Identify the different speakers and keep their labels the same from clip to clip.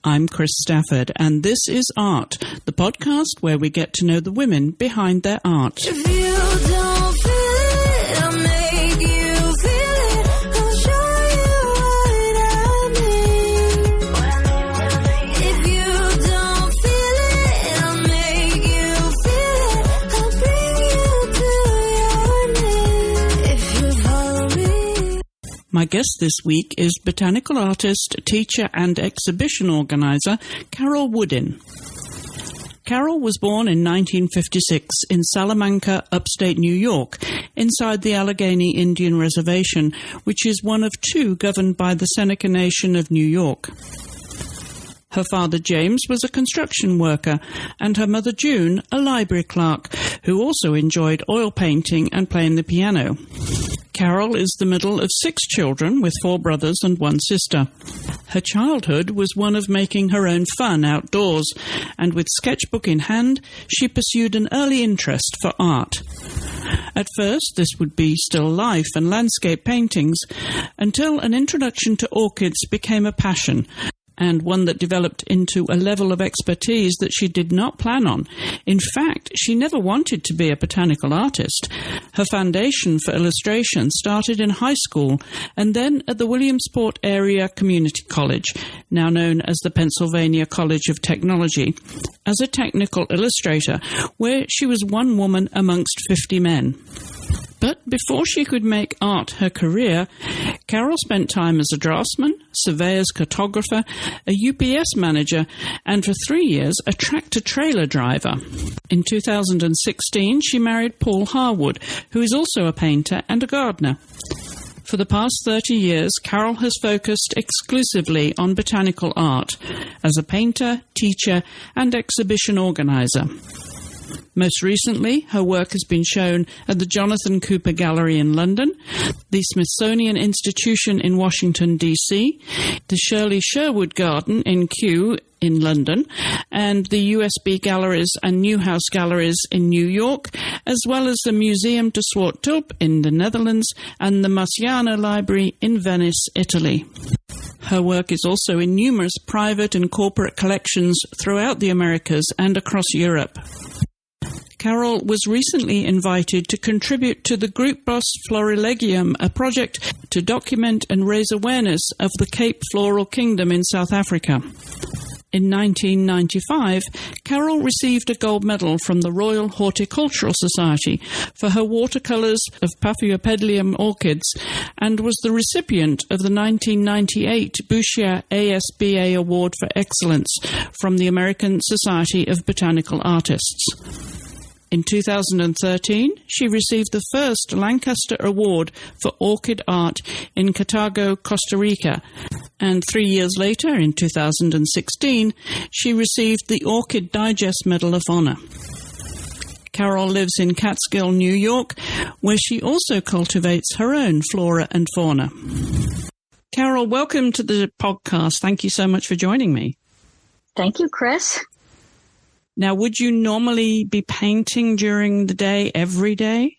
Speaker 1: I'm Chris Stafford, and this is AART, the podcast where we get to know the women behind their art.
Speaker 2: If you don't feel it, I'll make you feel it. I'll show you what I mean. If you don't feel it, I'll make you feel it. I'll bring you to your knees. If you follow me.
Speaker 1: My guest this week is botanical artist, teacher and exhibition organizer Carol Woodin. Carol was born in 1956 in Salamanca, upstate New York, inside the Allegheny Indian Reservation, which is one of two governed by the Seneca Nation of New York. Her father, James, was a construction worker, and her mother, June, a library clerk, who also enjoyed oil painting and playing the piano. Carol is the middle of 6 children with 4 brothers and 1 sister. Her childhood was one of making her own fun outdoors, and with sketchbook in hand, she pursued an early interest for art. At first, this would be still life and landscape paintings, until an introduction to orchids became a passion, and one that developed into a level of expertise that she did not plan on. In fact, she never wanted to be a botanical artist. Her foundation for illustration started in high school and then at the Williamsport Area Community College, now known as the Pennsylvania College of Technology, as a technical illustrator, where she was one woman amongst 50 men. But before she could make art her career, Carol spent time as a draftsman, surveyor's cartographer, a UPS manager, and for 3 years a tractor-trailer driver. In 2016, she married Paul Harwood, who is also a painter and a gardener. For the past 30 years, Carol has focused exclusively on botanical art as a painter, teacher, and exhibition organizer. Most recently, her work has been shown at the Jonathan Cooper Gallery in London, the Smithsonian Institution in Washington, D.C., the Shirley Sherwood Garden in Kew in London, and the USB Galleries and Newhouse Galleries in New York, as well as the Museum de Zwarte Tulp in the Netherlands and the Marciano Library in Venice, Italy. Her work is also in numerous private and corporate collections throughout the Americas and across Europe. Carol was recently invited to contribute to the Grootbos Florilegium, a project to document and raise awareness of the Cape Floral Kingdom in South Africa. In 1995, Carol received a gold medal from the Royal Horticultural Society for her watercolours of Paphiopedilum orchids and was the recipient of the 1998 Boucher ASBA Award for Excellence from the American Society of Botanical Artists. In 2013, she received the first Lancaster Award for Orchid Art in Cartago, Costa Rica, and 3 years later, in 2016, she received the Orchid Digest Medal of Honor. Carol lives in Catskill, New York, where she also cultivates her own flora and fauna. Carol, welcome to the podcast. Thank you so much for joining me.
Speaker 3: Thank you, Chris.
Speaker 1: Now, would you normally be painting during the day, every day?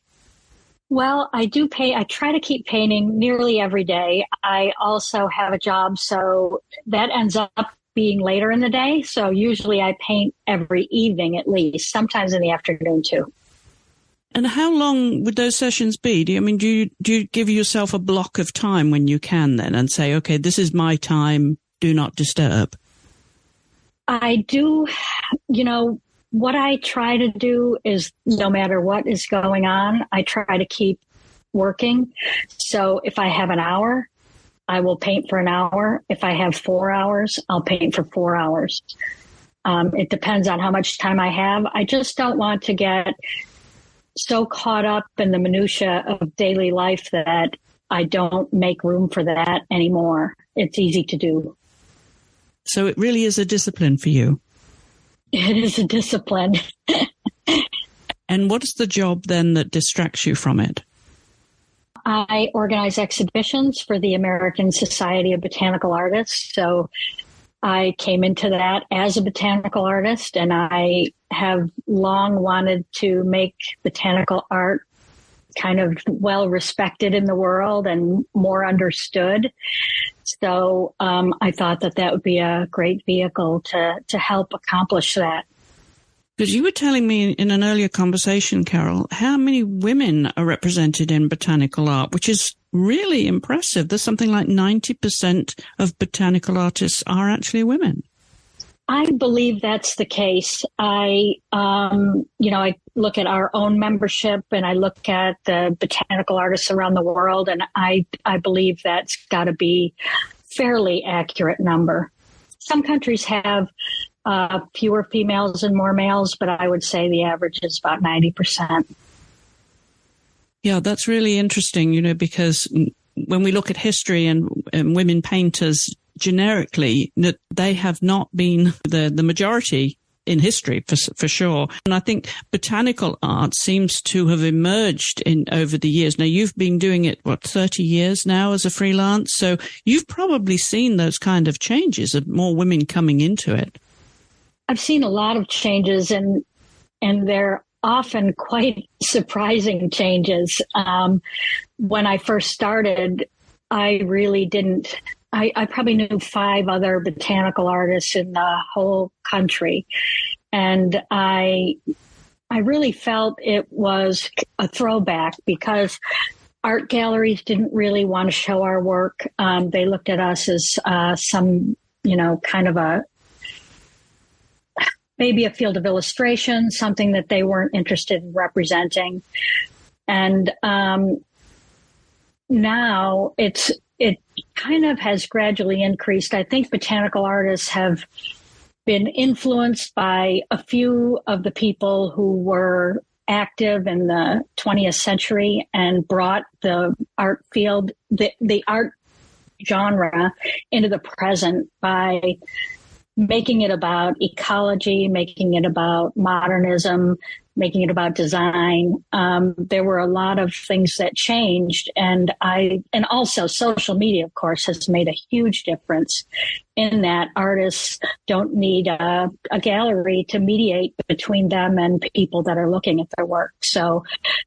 Speaker 3: Well, I do paint. I try to keep painting nearly every day. I also have a job, so that ends up being later in the day. So usually I paint every evening at least, sometimes in the afternoon too.
Speaker 1: And how long would those sessions be? Do you give yourself a block of time when you can then and say, okay, this is my time, do not disturb?
Speaker 3: I do, what I try to do is no matter what is going on, I try to keep working. So if I have an hour, I will paint for an hour. If I have 4 hours, I'll paint for 4 hours. It depends on how much time I have. I just don't want to get so caught up in the minutia of daily life that I don't make room for that anymore. It's easy to do.
Speaker 1: So it really is a discipline for you.
Speaker 3: It is a discipline.
Speaker 1: And what's the job then that distracts you from it?
Speaker 3: I organize exhibitions for the American Society of Botanical Artists. So I came into that as a botanical artist, and I have long wanted to make botanical art kind of well respected in the world and more understood. So I thought that would be a great vehicle to help accomplish that.
Speaker 1: Because you were telling me in an earlier conversation, Carol, how many women are represented in botanical art, which is really impressive. There's something like 90% of botanical artists are actually women.
Speaker 3: I believe that's the case. I look at our own membership and I look at the botanical artists around the world, and I believe that's got to be fairly accurate number. Some countries have fewer females and more males, but I would say the average is about 90%.
Speaker 1: Yeah, that's really interesting, because when we look at history and women painters generically, that they have not been the majority in history for sure. And I think botanical art seems to have emerged over the years. Now, you've been doing it, 30 years now as a freelance? So you've probably seen those kind of changes of more women coming into it.
Speaker 3: I've seen a lot of changes, and they're often quite surprising changes. When I first started, I really didn't. I probably knew 5 other botanical artists in the whole country, and I really felt it was a throwback because art galleries didn't really want to show our work. They looked at us as some, kind of maybe a field of illustration, something that they weren't interested in representing. And now it kind of has gradually increased. I think botanical artists have been influenced by a few of the people who were active in the 20th century and brought the art field, the art genre into the present by making it about ecology, making it about modernism, making it about design. There were a lot of things that changed, and also social media, of course, has made a huge difference in that artists don't need a gallery to mediate between them and people that are looking at their work. So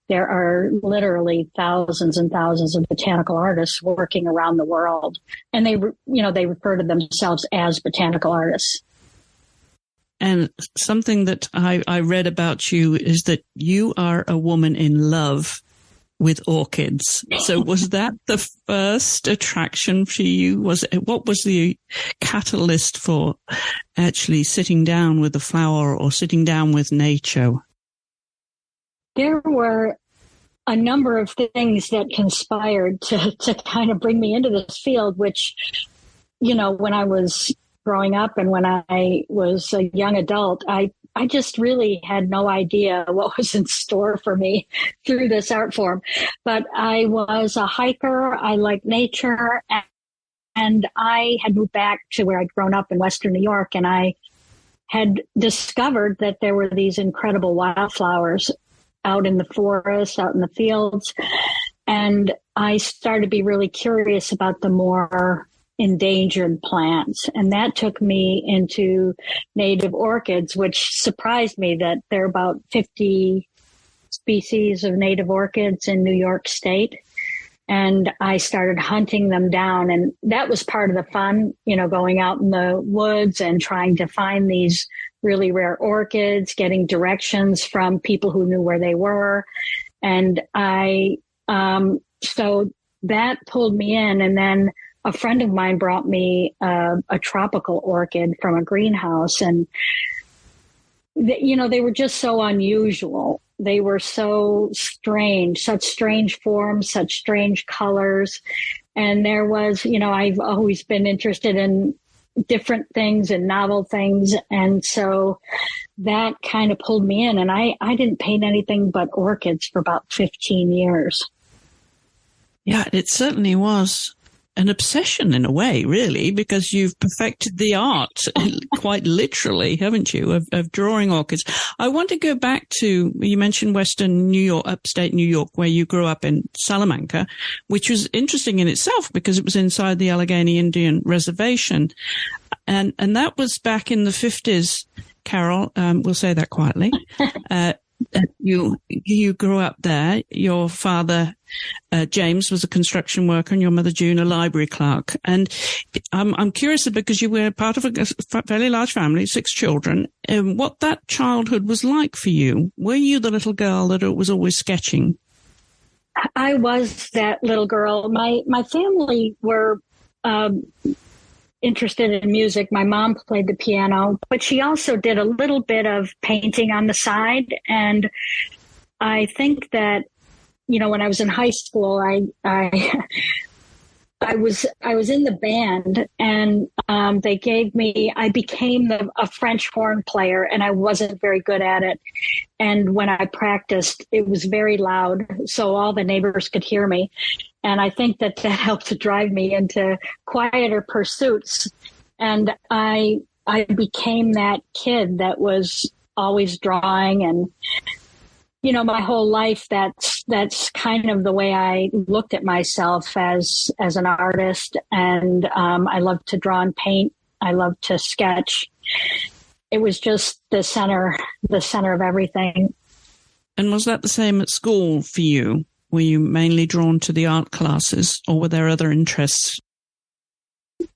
Speaker 3: there are literally thousands and thousands of botanical artists working around the world, and they refer to themselves as botanical artists.
Speaker 1: And something that I read about you is that you are a woman in love with orchids. So was that the first attraction for you? What was the catalyst for actually sitting down with a flower or sitting down with nature?
Speaker 3: There were a number of things that conspired to kind of bring me into this field, which, when I was growing up and when I was a young adult, I just really had no idea what was in store for me through this art form. But I was a hiker. I liked nature. And I had moved back to where I'd grown up in Western New York. And I had discovered that there were these incredible wildflowers out in the forest, out in the fields. And I started to be really curious about the more endangered plants. And that took me into native orchids, which surprised me that there are about 50 species of native orchids in New York State. And I started hunting them down. And that was part of the fun, going out in the woods and trying to find these really rare orchids, getting directions from people who knew where they were. And so that pulled me in. And then a friend of mine brought me a tropical orchid from a greenhouse, and they were just so unusual. They were so strange, such strange forms, such strange colors. And there was, I've always been interested in different things and novel things. And so that kind of pulled me in. And I didn't paint anything but orchids for about 15 years.
Speaker 1: Yeah, it certainly was an obsession in a way, really, because you've perfected the art quite literally, haven't you, of drawing orchids. I want to go back to, you mentioned Western New York, upstate New York, where you grew up in Salamanca, which was interesting in itself because it was inside the Allegheny Indian Reservation. And that was back in the 50s, Carol, we'll say that quietly. You grew up there. Your father, James, was a construction worker, and your mother, June, a library clerk. And I'm curious because you were part of a fairly large family, 6 children. What that childhood was like for you? Were you the little girl that was always sketching?
Speaker 3: I was that little girl. My family were interested in music. My mom played the piano, but she also did a little bit of painting on the side. And I think that, when I was in high school, I was in the band, and I became a French horn player, and I wasn't very good at it. And when I practiced, it was very loud, so all the neighbors could hear me. And I think that helped to drive me into quieter pursuits. And I became that kid that was always drawing. And, my whole life, that's kind of the way I looked at myself as an artist. And I love to draw and paint. I love to sketch. It was just the center of everything.
Speaker 1: And was that the same at school for you? Were you mainly drawn to the art classes, or were there other interests?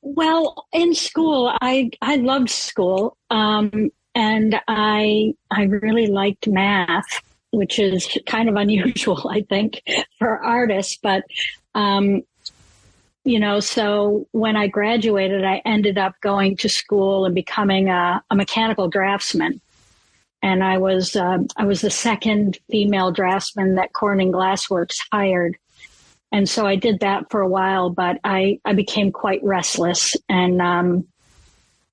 Speaker 3: Well, in school, I loved school, and I really liked math, which is kind of unusual, I think, for artists. But so when I graduated, I ended up going to school and becoming a mechanical draftsman. And I was the second female draftsman that Corning Glassworks hired. And so I did that for a while, but I became quite restless. And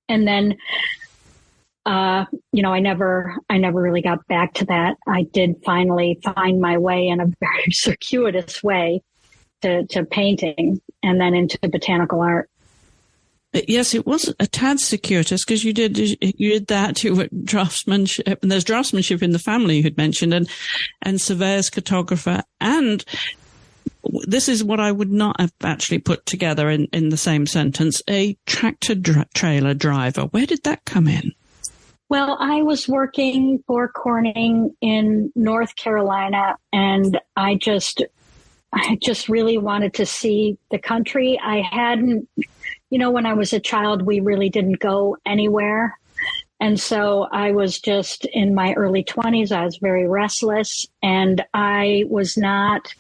Speaker 3: then, I never really got back to that. I did finally find my way in a very circuitous way to painting, and then into botanical art.
Speaker 1: Yes, it was a tad circuitous because you did that. You were draftsmanship, and there's draftsmanship in the family you had mentioned, and surveyor's cartographer. And this is what I would not have actually put together in the same sentence: a tractor trailer driver. Where did that come in?
Speaker 3: Well, I was working for Corning in North Carolina, and I just really wanted to see the country. I hadn't. When I was a child, we really didn't go anywhere. And so I was just in my early 20s. I was very restless, and I was not,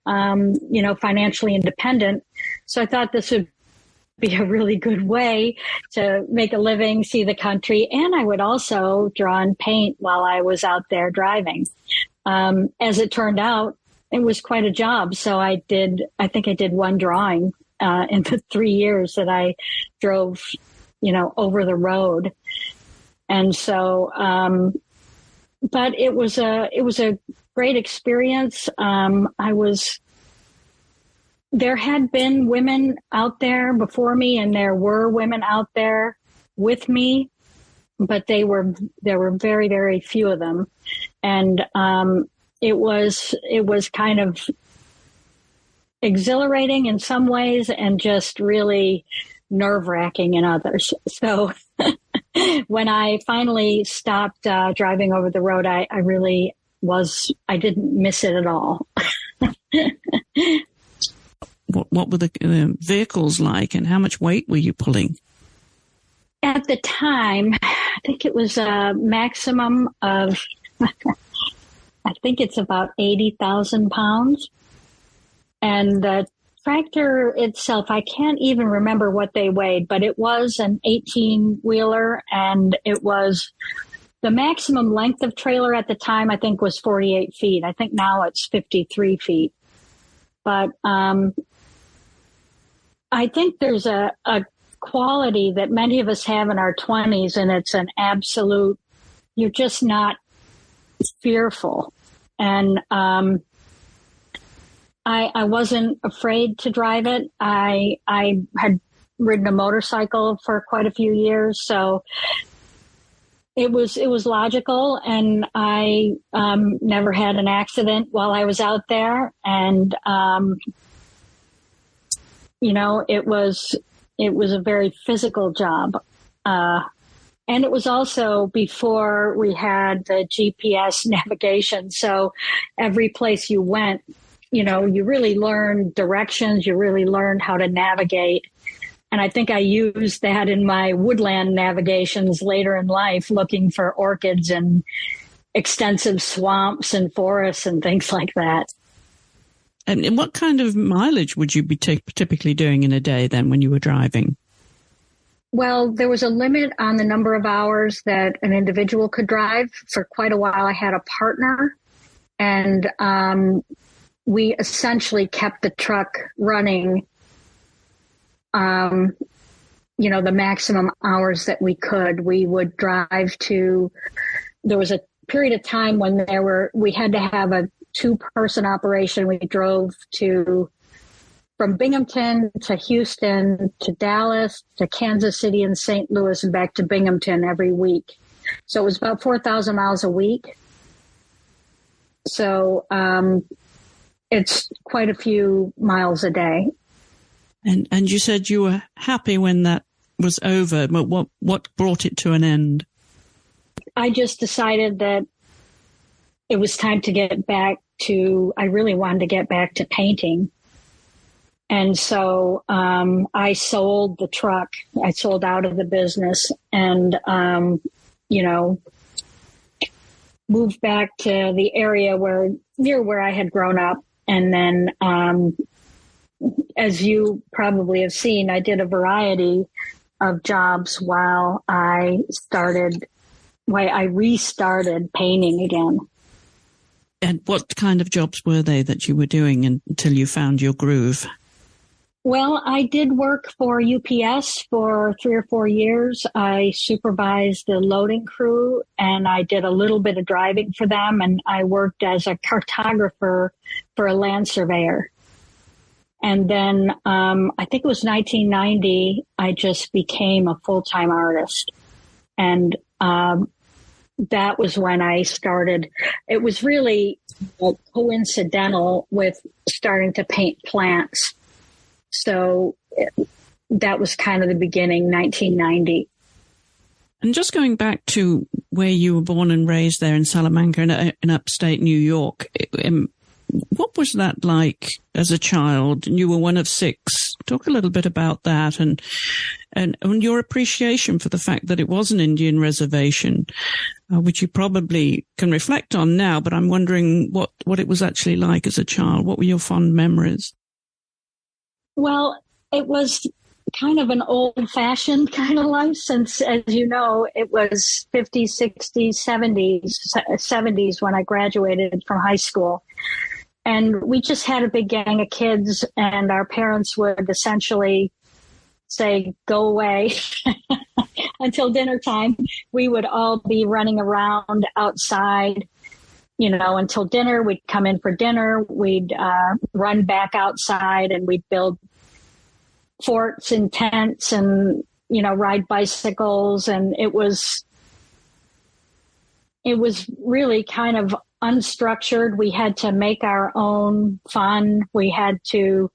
Speaker 3: financially independent. So I thought this would be a really good way to make a living, see the country. And I would also draw and paint while I was out there driving. As it turned out, it was quite a job. So I think I did one drawing in the 3 years that I drove, over the road. And so, but it was a great experience. There had been women out there before me, and there were women out there with me, but there were very, very few of them. And, it was kind of exhilarating in some ways and just really nerve-wracking in others. So when I finally stopped driving over the road, I didn't miss it at all.
Speaker 1: What were the vehicles like, and how much weight were you pulling?
Speaker 3: At the time, I think it was a maximum of, I think it's about 80,000 pounds. And the tractor itself, I can't even remember what they weighed, but it was an 18-wheeler, and it was the maximum length of trailer at the time, I think, was 48 feet. I think now it's 53 feet. But I think there's a quality that many of us have in our 20s, and it's an absolute, you're just not fearful. And I wasn't afraid to drive it. I had ridden a motorcycle for quite a few years, so it was Logical, and I never had an accident while I was out there. And it was a very physical job. And it was also before we had the GPS navigation. So every place you went, you know, you really learned directions, you really learned how to navigate. And I think I used that in my woodland navigations later in life, looking for orchids and extensive swamps and forests and things like that.
Speaker 1: And what kind of mileage would you be typically doing in a day then when you were driving?
Speaker 3: Well, there was a limit on the number of hours that an individual could drive. For quite a while, I had a partner, and we essentially kept the truck running, you know, the maximum hours that we could. We would drive to, there was a period of time when we had to have a 2-person operation. We drove from Binghamton to Houston to Dallas to Kansas City and St. Louis and back to Binghamton every week. So it was about 4,000 miles a week. So it's quite a few miles a day.
Speaker 1: And you said you were happy when that was over. But what brought it to an end?
Speaker 3: I just decided that it was time to get back to, I really wanted to get back to painting. And so I sold the truck. I sold out of the business and, you know, moved back to the area near where I had grown up. And then, as you probably have seen, I did a variety of jobs while I restarted painting again.
Speaker 1: And what kind of jobs were they that you were doing until you found your groove?
Speaker 3: Well, I did work for UPS for 3 or 4 years. I supervised the loading crew, and I did a little bit of driving for them, and I worked as a cartographer for a land surveyor. And then I think it was 1990, I just became a full-time artist. And that was when I started. It was really coincidental with starting to paint plants. So that was kind of the beginning, 1990.
Speaker 1: And just going back to where you were born and raised there in Salamanca in upstate New York, what was that like as a child? You were one of 6. Talk a little bit about that and your appreciation for the fact that it was an Indian reservation, which you probably can reflect on now, but I'm wondering what it was actually like as a child. What were your fond memories?
Speaker 3: Well, it was kind of an old-fashioned kind of life since, as you know, it was 50s, 60s, 70s when I graduated from high school. And we just had a big gang of kids, and our parents would essentially say, go away until dinner time. We would all be running around outside, you know, until dinner. We'd come in for dinner. We'd run back outside, and we'd build forts and tents and, you know, ride bicycles. And it was really kind of unstructured. We had to make our own fun. We had to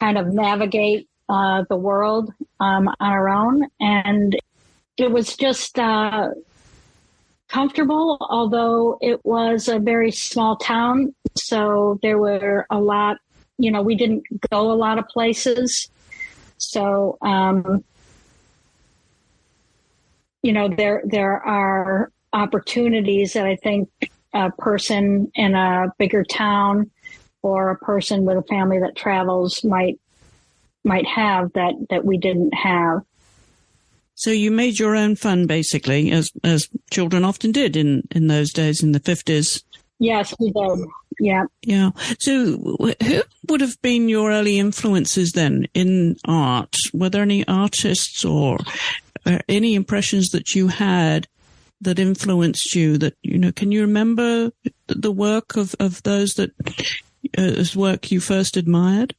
Speaker 3: kind of navigate the world on our own. And it was just comfortable, although it was a very small town. So there were a lot, you know, we didn't go a lot of places. So, you know, there are opportunities that I think a person in a bigger town or a person with a family that travels might have that we didn't have.
Speaker 1: So you made your own fun, basically, as children often did in those days, in the 50s.
Speaker 3: Yes, we did. Yeah.
Speaker 1: Yeah. So who would have been your early influences then in art? Were there any artists or any impressions that you had that influenced you that, you know, can you remember the work of those that as work you first admired?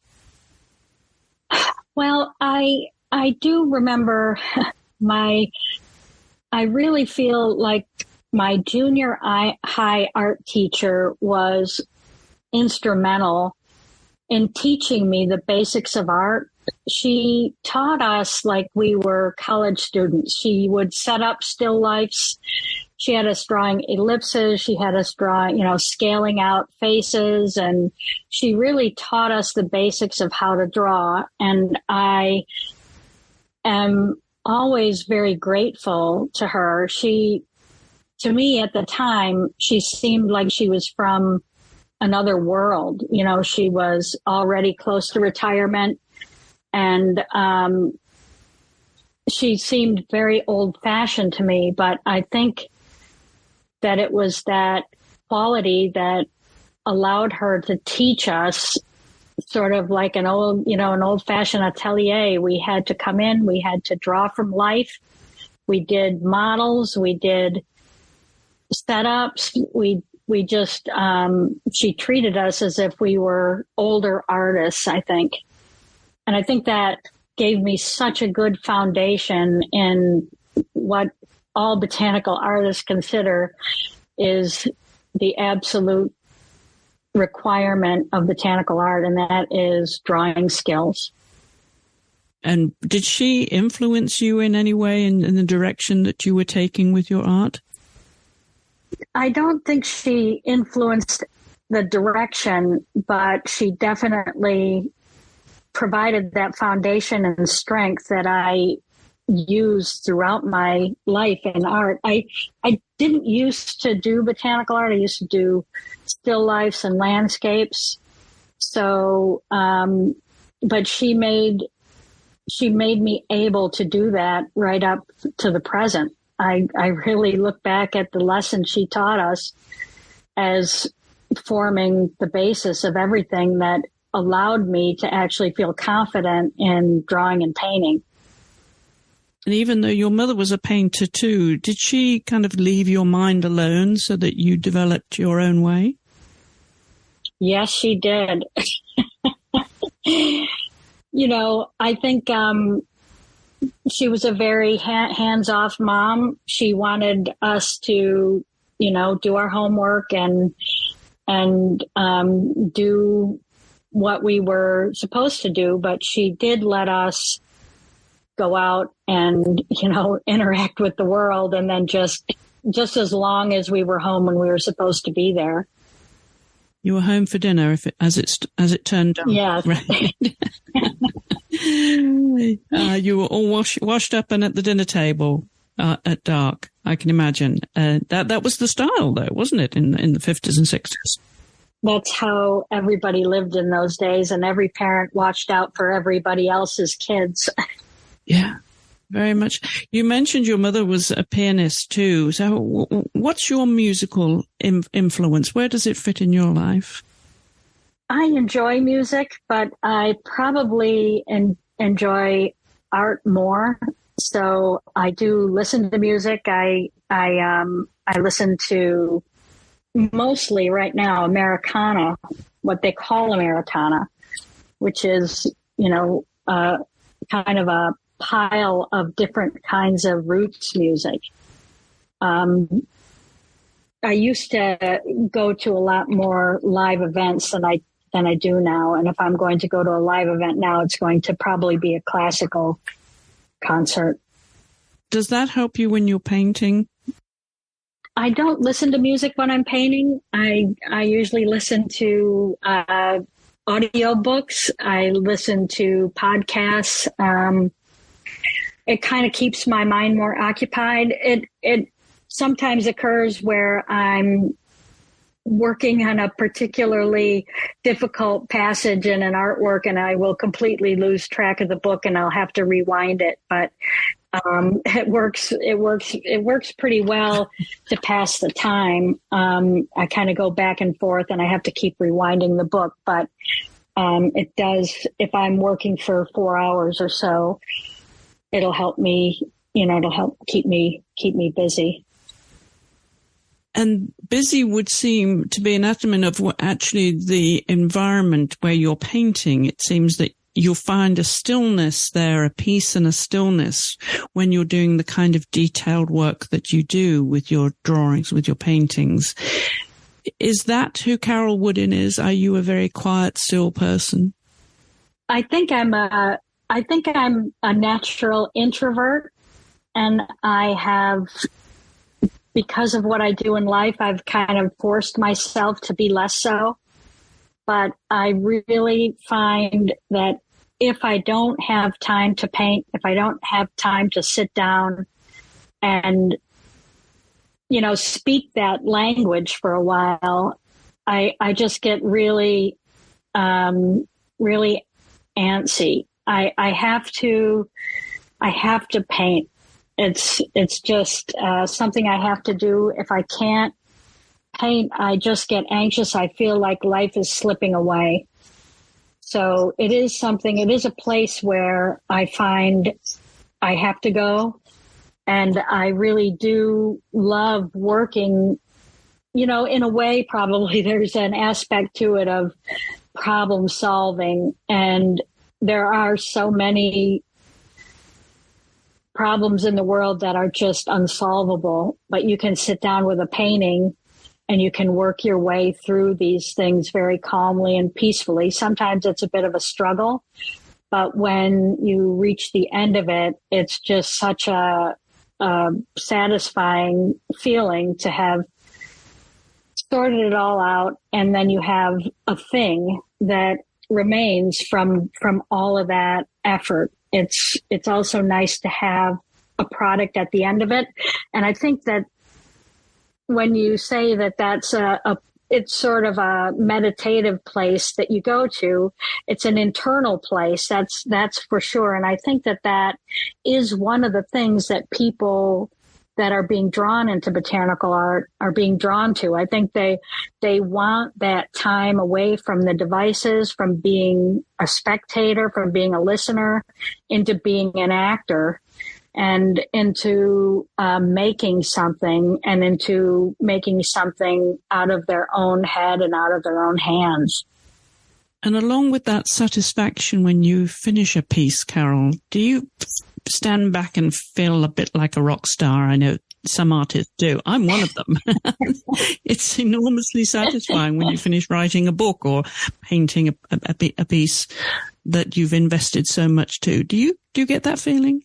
Speaker 3: Well, I do remember I really feel like my junior high art teacher was instrumental in teaching me the basics of art. she taught us like we were college students. She would set up still lifes. She had us drawing ellipses. She had us drawing, scaling out faces. And she really taught us the basics of how to draw. And I am always very grateful to her. To me at the time, she seemed like she was from another world. She was already close to retirement. And she seemed very old-fashioned to me, but I think that it was that quality that allowed her to teach us sort of like an old-fashioned atelier. We had to come in, we had to draw from life. We did models, we did setups. We just, she treated us as if we were older artists, I think. And I think that gave me such a good foundation in what all botanical artists consider is the absolute requirement of botanical art, and that is drawing skills.
Speaker 1: And did she influence you in any way in the direction that you were taking with your art?
Speaker 3: I don't think she influenced the direction, but she definitely provided that foundation and strength that I used throughout my life in art. I didn't used to do botanical art. I used to do still lifes and landscapes. So, but she made me able to do that right up to the present. I really look back at the lessons she taught us as forming the basis of everything that allowed me to actually feel confident in drawing and painting.
Speaker 1: And even though your mother was a painter too, did she kind of leave your mind alone so that you developed your own way?
Speaker 3: Yes, she did. I think she was a very hands-off mom. She wanted us to, do our homework and do what we were supposed to do. But she did let us go out and, interact with the world. And then just as long as we were home when we were supposed to be there.
Speaker 1: You were home for dinner as it turned out.
Speaker 3: Yes.
Speaker 1: Right. You were all washed up and at the dinner table at dark, I can imagine. That was the style, though, wasn't it, in the 50s and 60s?
Speaker 3: That's how everybody lived in those days, and every parent watched out for everybody else's kids.
Speaker 1: Yeah, very much. You mentioned your mother was a pianist, too. So what's your musical influence? Where does it fit in your life?
Speaker 3: I enjoy music, but I probably enjoy art more. So I do listen to music. I listen to mostly right now Americana, what they call Americana, which is, kind of a pile of different kinds of roots music. I used to go to a lot more live events than I do now. And if I'm going to go to a live event now, it's going to probably be a classical concert.
Speaker 1: Does that help you when you're painting?
Speaker 3: I don't listen to music when I'm painting. I usually listen to audiobooks. I listen to podcasts. It kind of keeps my mind more occupied. It sometimes occurs where I'm working on a particularly difficult passage in an artwork and I will completely lose track of the book and I'll have to rewind it. But it works pretty well to pass the time. I kind of go back and forth and I have to keep rewinding the book, but it does, if I'm working for 4 hours or so, it'll help me, it'll help keep me busy.
Speaker 1: And busy would seem to be an element of what actually the environment where you're painting. It seems that you'll find a stillness there, a peace and a stillness when you're doing the kind of detailed work that you do with your drawings, with your paintings. Is that who Carol Woodin is? Are you a very quiet, still person?
Speaker 3: I think I'm a I think I'm a natural introvert, and I have, because of what I do in life, I've kind of forced myself to be less so. But I really find that if I don't have time to paint, if I don't have time to sit down and, speak that language for a while, I just get really, really antsy. I have to paint. It's just something I have to do. If I can't paint, I just get anxious. I feel like life is slipping away. So it is a place where I find I have to go. And I really do love working, in a way, probably there's an aspect to it of problem solving. And there are so many problems in the world that are just unsolvable, but you can sit down with a painting and you can work your way through these things very calmly and peacefully. Sometimes it's a bit of a struggle, but when you reach the end of it, it's just such a satisfying feeling to have sorted it all out. And then you have a thing that remains from all of that effort. It's also nice to have a product at the end of it. And I think that when you say that that's it's sort of a meditative place that you go to, it's an internal place. That's for sure. And I think that is one of the things that people that are being drawn into botanical art are being drawn to. I think they want that time away from the devices, from being a spectator, from being a listener, into being an actor, and into making something, and into making something out of their own head and out of their own hands.
Speaker 1: And along with that satisfaction when you finish a piece, Carol, do you stand back and feel a bit like a rock star? I know some artists do. I'm one of them. It's enormously satisfying when you finish writing a book or painting a piece that you've invested so much to. Do you get that feeling?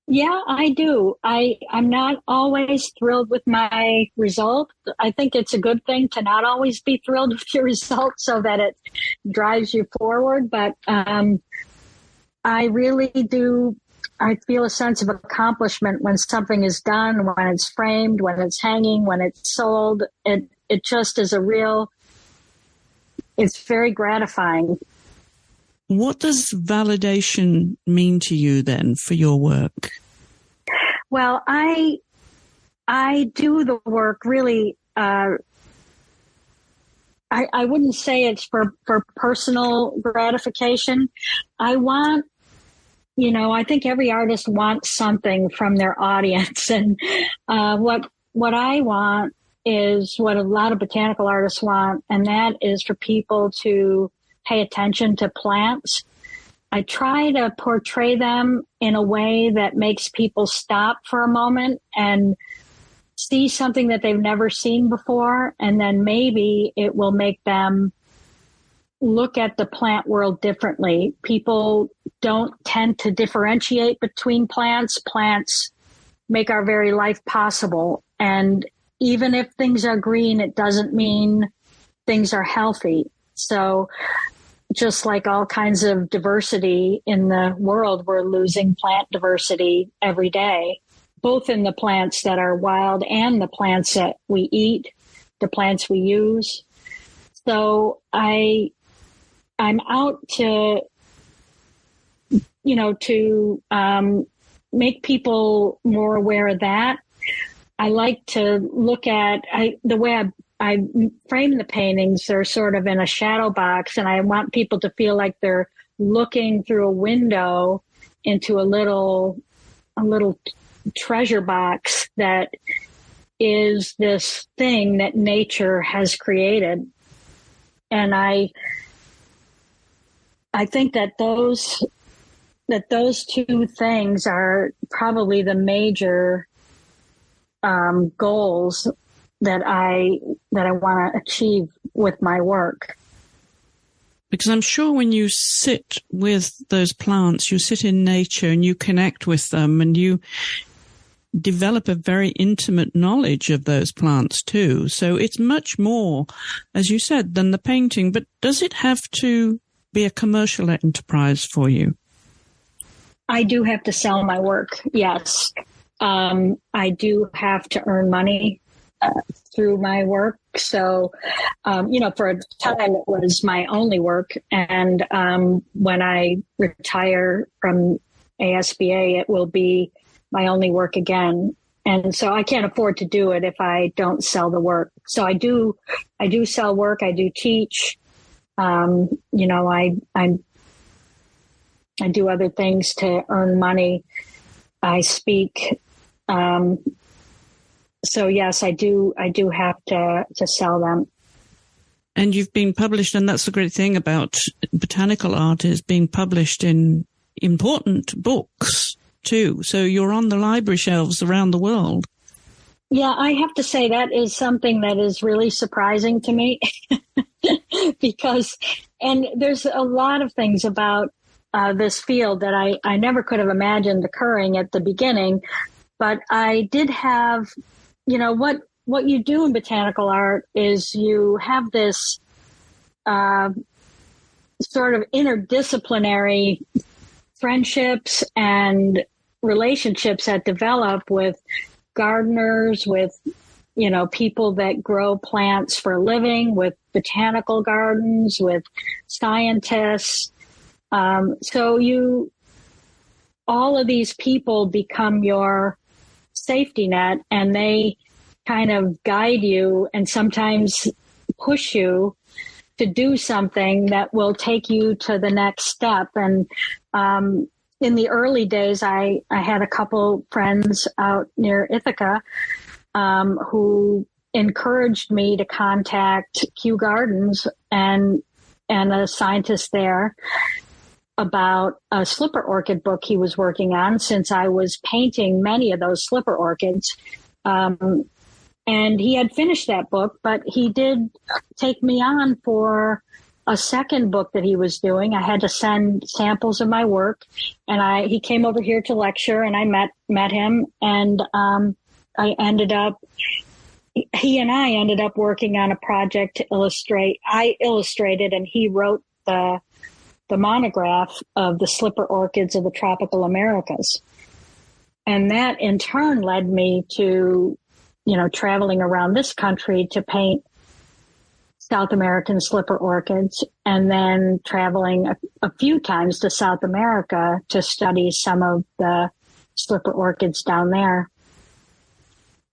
Speaker 3: Yeah, I do. I'm not always thrilled with my result. I think it's a good thing to not always be thrilled with your result so that it drives you forward. But I really do. I feel a sense of accomplishment when something is done, when it's framed, when it's hanging, when it's sold. It just is it's very gratifying.
Speaker 1: What does validation mean to you then for your work?
Speaker 3: Well, I do the work really. I wouldn't say it's for personal gratification. I want, I think every artist wants something from their audience, and what I want is what a lot of botanical artists want, and that is for people to pay attention to plants. I try to portray them in a way that makes people stop for a moment and see something that they've never seen before, and then maybe it will make them look at the plant world differently. People don't tend to differentiate between plants. Plants make our very life possible, and even if things are green, it doesn't mean things are healthy. So just like all kinds of diversity in the world, we're losing plant diversity every day, both in the plants that are wild and the plants that we eat, the plants we use. So I'm out to, make people more aware of that. I like to look at the way I frame the paintings. They're sort of in a shadow box, and I want people to feel like they're looking through a window into a little treasure box that is this thing that nature has created. And I think that those two things are probably the major goals that I want to achieve with my work.
Speaker 1: Because I'm sure when you sit with those plants, you sit in nature and you connect with them and you develop a very intimate knowledge of those plants too. So it's much more, as you said, than the painting. But does it have to be a commercial enterprise for you?
Speaker 3: I do have to sell my work, yes. I do have to earn money through my work. So, for a time it was my only work. And when I retire from ASBA, it will be my only work again. And so I can't afford to do it if I don't sell the work. So I do sell work. I do teach. I do other things to earn money. I speak. So yes, I do have to sell them.
Speaker 1: And you've been published, and that's the great thing about botanical art, is being published in important books too. So you're on the library shelves around the world.
Speaker 3: Yeah, I have to say that is something that is really surprising to me and there's a lot of things about this field that I never could have imagined occurring at the beginning. But I did have, what you do in botanical art is you have this sort of interdisciplinary friendships and relationships that develop with gardeners, with, people that grow plants for a living, with botanical gardens, with scientists. So all of these people become your safety net, and they kind of guide you and sometimes push you to do something that will take you to the next step. And in the early days, I had a couple friends out near Ithaca who encouraged me to contact Kew Gardens and a scientist there about a slipper orchid book he was working on, since I was painting many of those slipper orchids. And he had finished that book, but he did take me on for a second book that he was doing. I had to send samples of my work, and he came over here to lecture, and I met him, and he and I ended up working on a project to illustrate. I illustrated, and he wrote the monograph of the slipper orchids of the tropical Americas. And that in turn led me to, traveling around this country to paint South American slipper orchids, and then traveling a few times to South America to study some of the slipper orchids down there.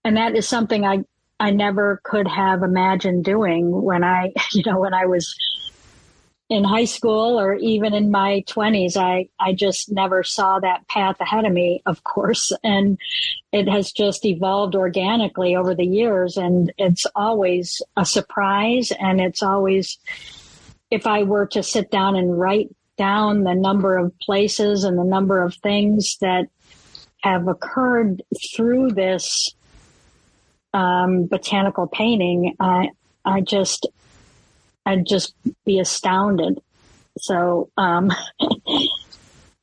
Speaker 3: And that is something I never could have imagined doing when I was in high school or even in my 20s. I just never saw that path ahead of me, of course. And it has just evolved organically over the years. And it's always a surprise. And it's always, if I were to sit down and write down the number of places and the number of things that have occurred through this botanical painting, I'd just be astounded. So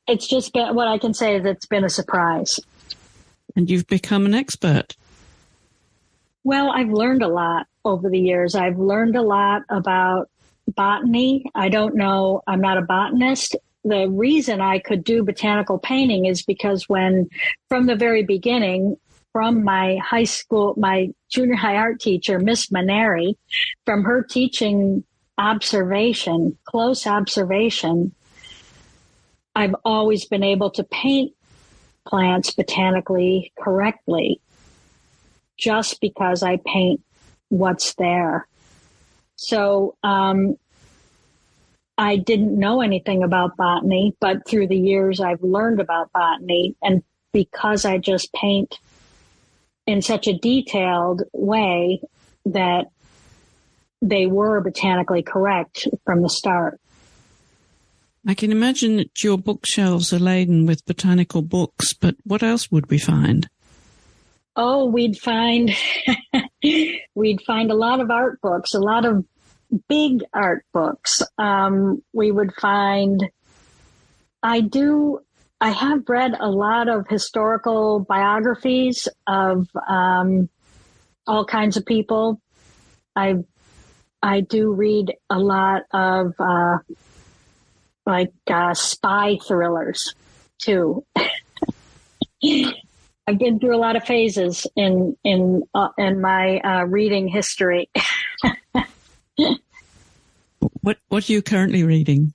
Speaker 3: it's just been, what I can say is it's been a surprise.
Speaker 1: And you've become an expert.
Speaker 3: Well, I've learned a lot over the years. I've learned a lot about botany. I don't know, I'm not a botanist. The reason I could do botanical painting is because from the very beginning, from my high school, my junior high art teacher, Miss Maneri, from her teaching close observation, I've always been able to paint plants botanically correctly just because I paint what's there. So I didn't know anything about botany, but through the years I've learned about botany, and because I just paint in such a detailed way that they were botanically correct from the start.
Speaker 1: I can imagine that your bookshelves are laden with botanical books, but what else would we find? Oh,
Speaker 3: we'd find a lot of art books, a lot of big art books, we would find, I have read a lot of historical biographies of all kinds of people. I do read a lot of spy thrillers too. I've been through a lot of phases in my reading history.
Speaker 1: What are you currently reading?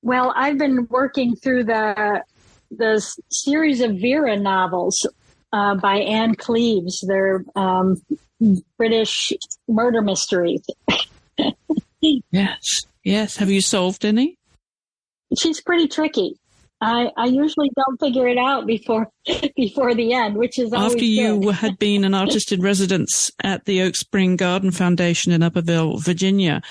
Speaker 3: Well, I've been working through the series of Vera novels by Anne Cleves. They're British murder mysteries.
Speaker 1: Yes. Have you solved any?
Speaker 3: She's pretty tricky. I usually don't figure it out before the end, which is always
Speaker 1: after you
Speaker 3: good.
Speaker 1: had been an artist in residence at the Oak Spring Garden Foundation in Upperville, Virginia,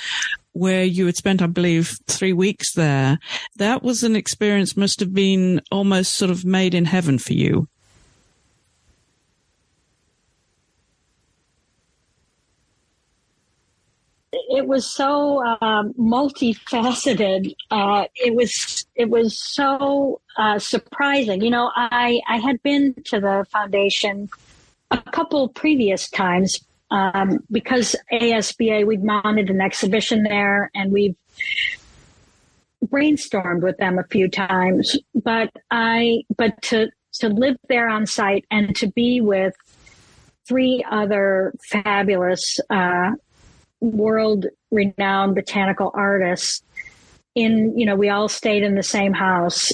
Speaker 1: where you had spent, I believe, 3 weeks there. That was an experience must have been almost sort of made in heaven for you.
Speaker 3: It was so multifaceted. It was so surprising. You know, I had been to the foundation a couple previous times because ASBA, we'd mounted an exhibition there and we've brainstormed with them a few times. But to live there on site and to be with 3 other fabulous world-renowned botanical artists we all stayed in the same house.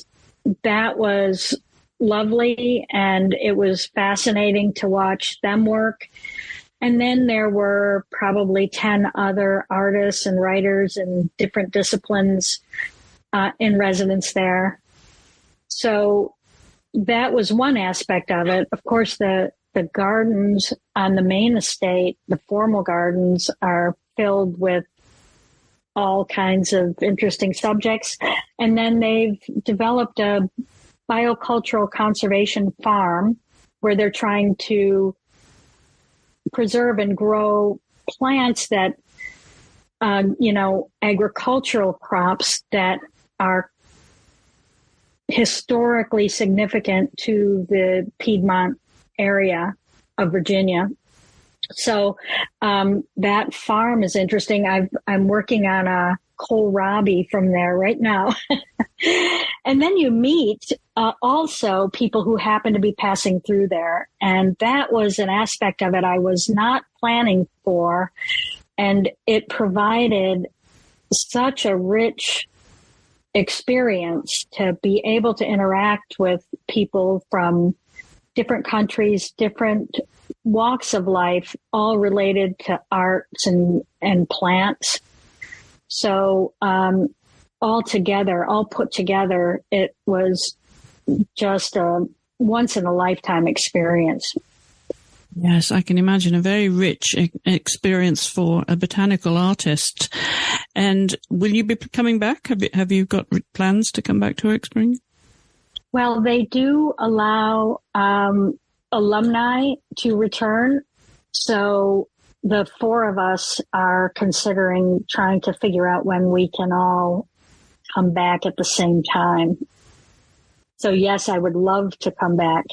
Speaker 3: That was lovely, and it was fascinating to watch them work. And then there were probably 10 other artists and writers in different disciplines in residence there. So that was one aspect of it. Of course, the gardens on the main estate, the formal gardens, are filled with all kinds of interesting subjects. And then they've developed a biocultural conservation farm where they're trying to preserve and grow plants that, agricultural crops that are historically significant to the Piedmont area of Virginia. So that farm is interesting. I'm working on a kohlrabi from there right now. And then you meet also people who happen to be passing through there. And that was an aspect of it I was not planning for. And it provided such a rich experience to be able to interact with people from different countries, different walks of life, all related to arts and plants. So all put together, it was just a once-in-a-lifetime experience.
Speaker 1: Yes, I can imagine a very rich experience for a botanical artist. And will you be coming back? Have you got plans to come back to Oak Spring?
Speaker 3: Well, they do allow alumni to return. So the 4 of us are considering trying to figure out when we can all come back at the same time. So yes, I would love to come back.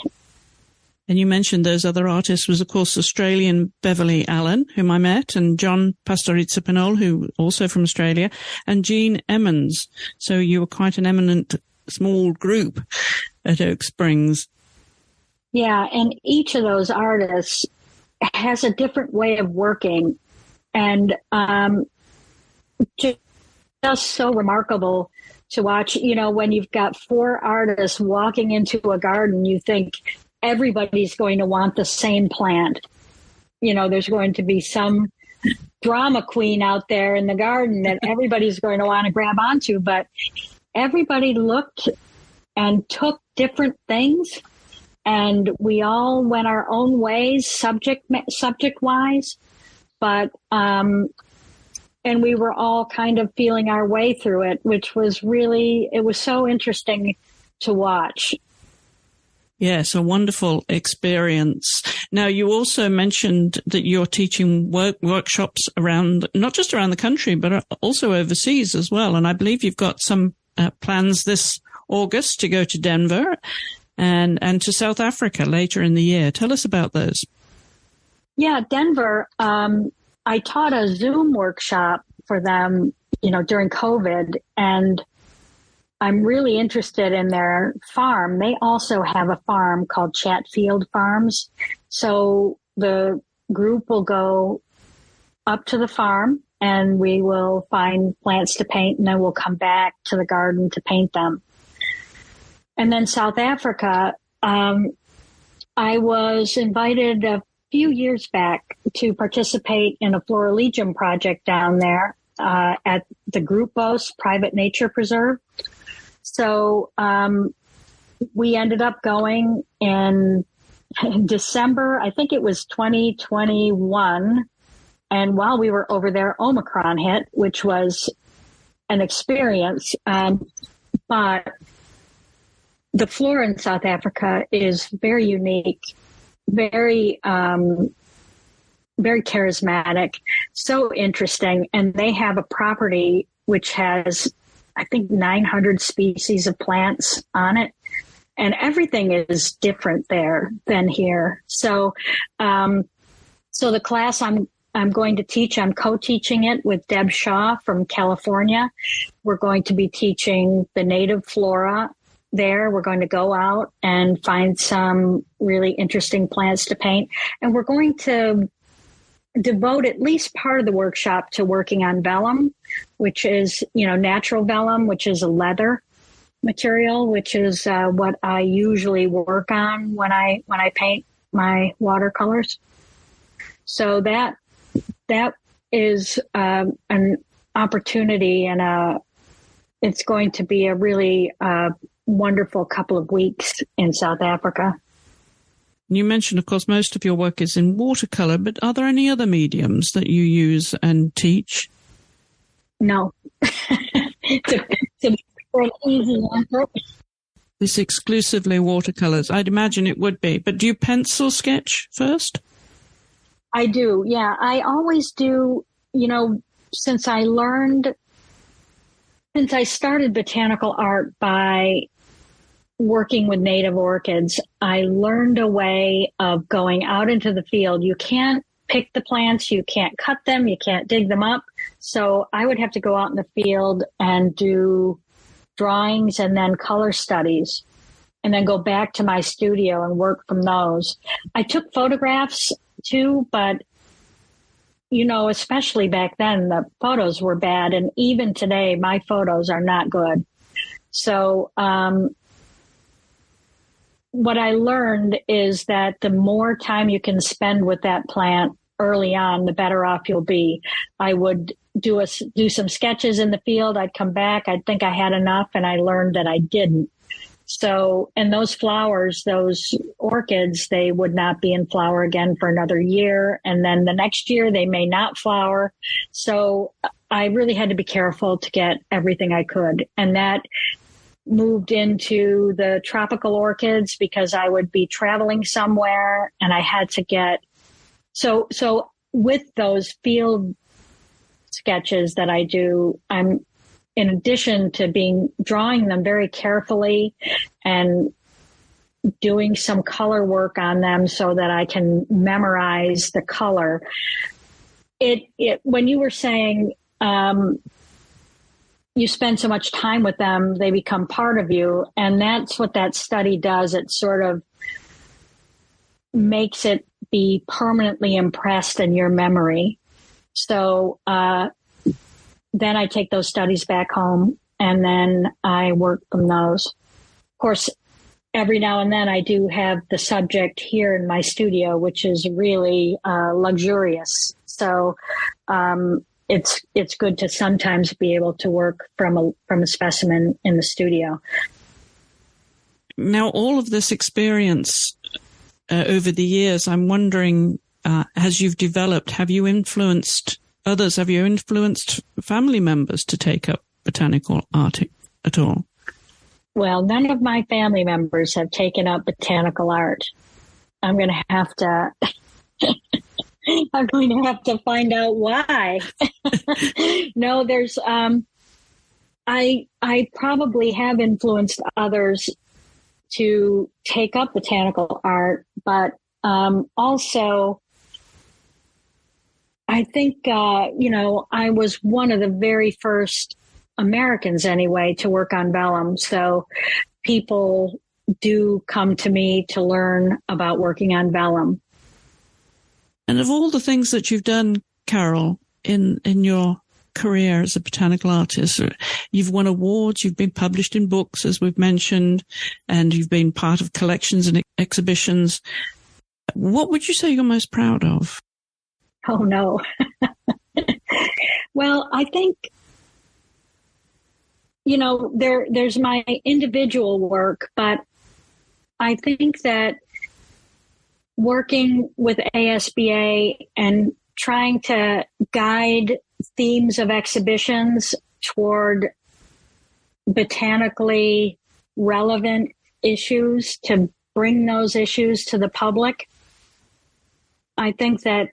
Speaker 1: And you mentioned those other artists was, of course, Australian Beverly Allen, whom I met, and John Pastoriza-Pinol, who also from Australia, and Jean Emmons. So you were quite an eminent small group at Oak Springs.
Speaker 3: Yeah, and each of those artists has a different way of working, and just so remarkable to watch. You know, when you've got 4 artists walking into a garden, you think everybody's going to want the same plant. You know, there's going to be some drama queen out there in the garden that everybody's going to want to grab onto, but everybody looked and took different things, and we all went our own ways, subject-wise, but and we were all kind of feeling our way through it, which was really, it was so interesting to watch.
Speaker 1: Yes, a wonderful experience. Now, you also mentioned that you're teaching workshops around, not just around the country, but also overseas as well. And I believe you've got some plans this August to go to Denver and to South Africa later in the year. Tell us about those.
Speaker 3: Yeah, Denver. I taught a Zoom workshop for them, during COVID, and I'm really interested in their farm. They also have a farm called Chatfield Farms. So the group will go up to the farm and we will find plants to paint, and then we'll come back to the garden to paint them. And then South Africa, I was invited a few years back to participate in a Florilegium project down there at the Grupos Private Nature Preserve. So we ended up going in December, I think it was 2021. And while we were over there, Omicron hit, which was an experience. But the flora in South Africa is very unique, very charismatic, so interesting. And they have a property which has, I think, 900 species of plants on it. And everything is different there than here. So, so the class I'm going to teach, I'm co-teaching it with Deb Shaw from California. We're going to be teaching the native flora there. We're going to go out and find some really interesting plants to paint. And we're going to devote at least part of the workshop to working on vellum, which is, natural vellum, which is a leather material, which is what I usually work on when I paint my watercolors. So that is an opportunity, and it's going to be a really wonderful couple of weeks in South Africa.
Speaker 1: You mentioned, of course, most of your work is in watercolor, but are there any other mediums that you use and teach?
Speaker 3: No. it's an easy answer.
Speaker 1: It's exclusively watercolors. I'd imagine it would be. But do you pencil sketch first?
Speaker 3: I do, yeah. I always do, since I started botanical art by working with native orchids, I learned a way of going out into the field. You can't pick the plants, you can't cut them, you can't dig them up. So I would have to go out in the field and do drawings and then color studies, and then go back to my studio and work from those. I took photographs too, but especially back then, the photos were bad. And even today, my photos are not good. So, what I learned is that the more time you can spend with that plant early on, the better off you'll be. I would do some sketches in the field. I'd come back. I'd think I had enough, and I learned that I didn't. So, and those flowers, those orchids, they would not be in flower again for another year. And then the next year they may not flower. So I really had to be careful to get everything I could. And that moved into the tropical orchids because I would be traveling somewhere and I had to get, so with those field sketches that I do, I'm, in addition to drawing them very carefully and doing some color work on them so that I can memorize the color. When you were saying you spend so much time with them, they become part of you. And that's what that study does. It sort of makes it be permanently impressed in your memory. So, then I take those studies back home and then I work from those. Of course, every now and then I do have the subject here in my studio, which is really luxurious. So it's good to sometimes be able to work from a specimen in the studio.
Speaker 1: Now, all of this experience over the years, I'm wondering, as you've developed, have you influenced others? Have you influenced family members to take up botanical art at all?
Speaker 3: well, none of my family members have taken up botanical art. I'm going to have to. I'm going to have to find out why. No, there's. I probably have influenced others to take up botanical art, but also, I think I was one of the very first Americans, anyway, to work on vellum. So people do come to me to learn about working on vellum.
Speaker 1: And of all the things that you've done, Carol, in your career as a botanical artist, you've won awards, you've been published in books, as we've mentioned, and you've been part of collections and exhibitions. What would you say you're most proud of?
Speaker 3: Oh, no. Well, I think, there's my individual work, but I think that working with ASBA and trying to guide themes of exhibitions toward botanically relevant issues, to bring those issues to the public, I think that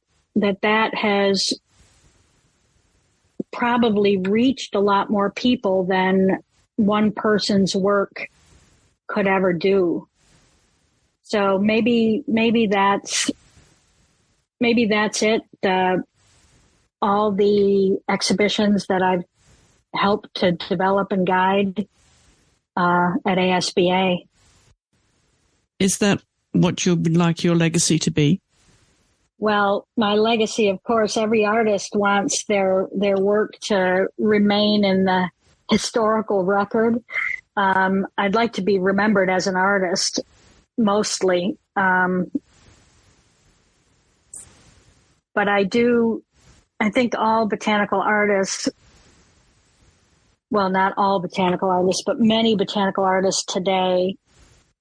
Speaker 3: has probably reached a lot more people than one person's work could ever do. So maybe that's it. All the exhibitions that I've helped to develop and guide at ASBA.
Speaker 1: Is that what you would like your legacy to be?
Speaker 3: Well, my legacy, of course, every artist wants their work to remain in the historical record. I'd like to be remembered as an artist, mostly. But I think all botanical artists, well, not all botanical artists, but many botanical artists today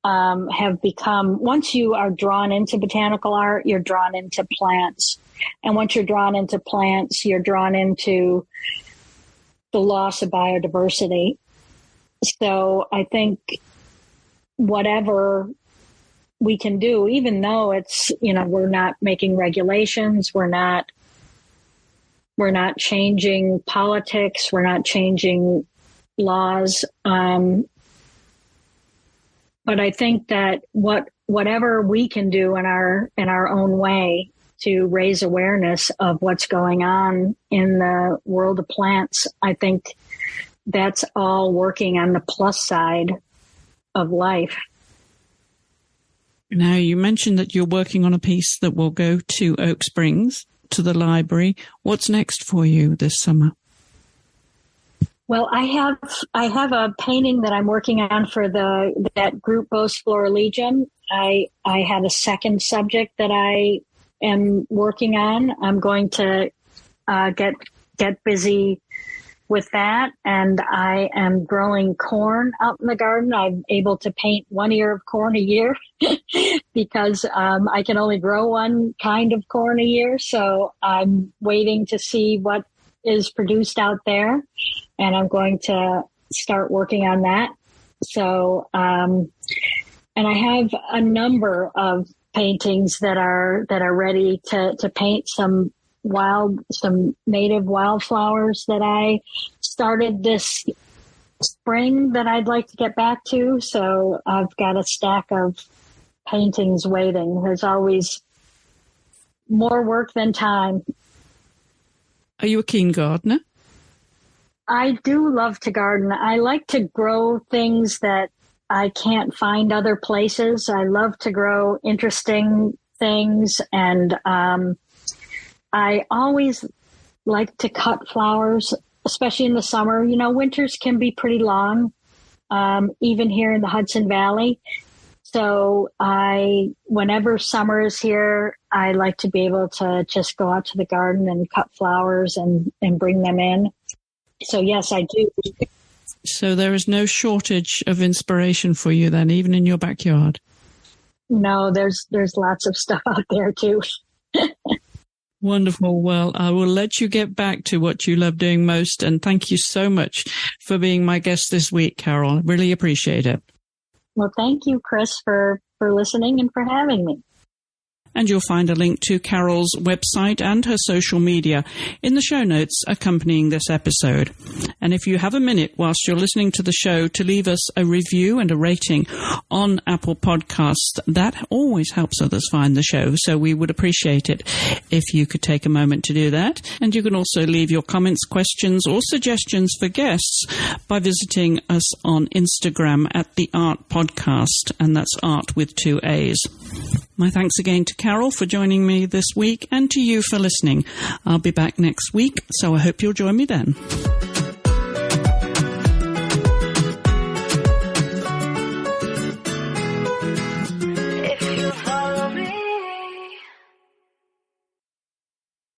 Speaker 3: have become, once you are drawn into botanical art, you're drawn into plants. And once you're drawn into plants, you're drawn into the loss of biodiversity. So I think whatever we can do, even though it's, we're not making regulations, we're not changing politics, we're not changing laws, but I think that whatever we can do in our own way to raise awareness of what's going on in the world of plants, I think that's all working on the plus side of life.
Speaker 1: Now, you mentioned that you're working on a piece that will go to Oak Springs, to the library. What's next for you this summer?
Speaker 3: Well, I have a painting that I'm working on for that group Bose Florilegium. I had a second subject that I am working on. I'm going to get busy with that, and I am growing corn out in the garden. I'm able to paint 1 ear of corn a year because I can only grow one kind of corn a year. So I'm waiting to see what is produced out there, and I'm going to start working on that. So, and I have a number of paintings that are ready to paint, some native wildflowers that I started this spring that I'd like to get back to. So I've got a stack of paintings waiting. There's always more work than time.
Speaker 1: Are you a keen gardener?
Speaker 3: I do love to garden. I like to grow things that I can't find other places. I love to grow interesting things, and I always like to cut flowers, especially in the summer. Winters can be pretty long, even here in the Hudson Valley. So whenever summer is here, I like to be able to just go out to the garden and cut flowers and bring them in. So yes, I do.
Speaker 1: So there is no shortage of inspiration for you then, even in your backyard?
Speaker 3: No, there's lots of stuff out there too.
Speaker 1: Wonderful. Well, I will let you get back to what you love doing most. And thank you so much for being my guest this week, Carol. I really appreciate it.
Speaker 3: Well, thank you, Chris, for listening and for having me.
Speaker 1: And you'll find a link to Carol's website and her social media in the show notes accompanying this episode. And if you have a minute whilst you're listening to the show to leave us a review and a rating on Apple Podcasts, that always helps others find the show. So we would appreciate it if you could take a moment to do that. And you can also leave your comments, questions, or suggestions for guests by visiting us on Instagram at the AART Podcast. And that's art with 2 A's. My thanks again to Carol for joining me this week and to you for listening. I'll be back next week, so I hope you'll join me then.